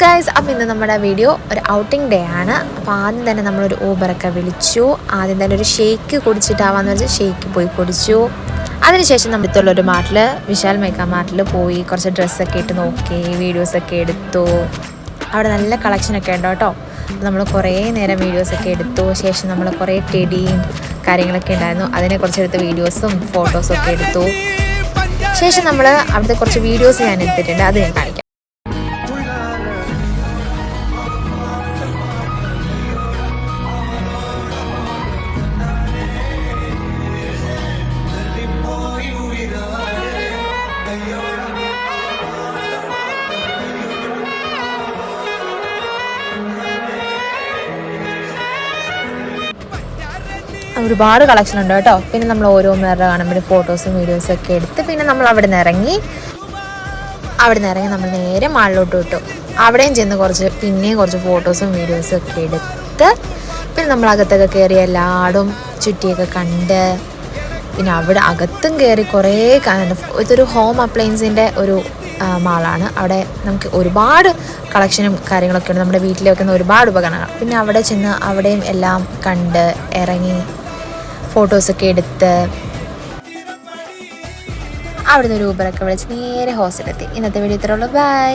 Guys, അപ്പോൾ ഇന്ന് നമ്മുടെ വീഡിയോ ഒരു ഔട്ടിംഗ് ഡേ ആണ്. അപ്പോൾ ആദ്യം തന്നെ നമ്മളൊരു ഊബറൊക്കെ വിളിച്ചു. ആദ്യം തന്നെ ഒരു ഷേക്ക് കുടിച്ചിട്ടാവാന്ന് വെച്ചാൽ ഷേക്ക് പോയി കുടിച്ചു. അതിനുശേഷം നമ്മുടെ അടുത്തുള്ളൊരു മാർട്ടിൽ, വിശാൽ മേക്ക മാർട്ടിൽ പോയി കുറച്ച് ഡ്രസ്സൊക്കെ ഇട്ട് നോക്കി, വീഡിയോസൊക്കെ എടുത്തു. അവിടെ നല്ല കളക്ഷനൊക്കെ ഉണ്ടോ കേട്ടോ. നമ്മൾ കുറേ നേരം വീഡിയോസൊക്കെ എടുത്തു. ശേഷം നമ്മൾ കുറേ ടെഡിയും കാര്യങ്ങളൊക്കെ ഉണ്ടായിരുന്നു, അതിനെക്കുറിച്ചെടുത്ത വീഡിയോസും ഫോട്ടോസും ഒക്കെ എടുത്തു. ശേഷം നമ്മൾ അവിടുത്തെ കുറച്ച് വീഡിയോസ് ഞാൻ എടുത്തിട്ടുണ്ട്, അത് ഞാൻ കാണിക്കാം. ഒരുപാട് കളക്ഷൻ ഉണ്ട് കേട്ടോ. പിന്നെ നമ്മൾ ഓരോന്നേറെ കാണുമ്പോൾ ഫോട്ടോസും വീഡിയോസും ഒക്കെ എടുത്ത് പിന്നെ നമ്മൾ അവിടെ നിന്ന് ഇറങ്ങി നമ്മൾ നേരെ മാളിലോട്ട് വിട്ടു. അവിടെയും ചെന്ന് പിന്നെയും കുറച്ച് ഫോട്ടോസും വീഡിയോസും ഒക്കെ എടുത്ത് പിന്നെ നമ്മൾ അകത്തൊക്കെ കയറി എല്ലായിടും ചുറ്റിയൊക്കെ കണ്ട് പിന്നെ അവിടെ അകത്തും കയറി കുറേ ഇതൊരു ഹോം അപ്ലയൻസിൻ്റെ ഒരു മാളാണ്. അവിടെ നമുക്ക് ഒരുപാട് കളക്ഷനും കാര്യങ്ങളൊക്കെ ഉണ്ട്, നമ്മുടെ വീട്ടിൽ വെക്കുന്ന ഒരുപാട് ഉപകരണങ്ങൾ. പിന്നെ അവിടെ ചെന്ന് അവിടെയും എല്ലാം കണ്ട് ഇറങ്ങി ഫോട്ടോസൊക്കെ എടുത്ത് അവിടുന്ന് ഒരു ഊബറൊക്കെ വിളിച്ച് നേരെ ഹോസ്റ്റലിലെത്തി. ഇന്നത്തെ വീഡിയോ ഇത്രയുള്ളൂ. ബൈ.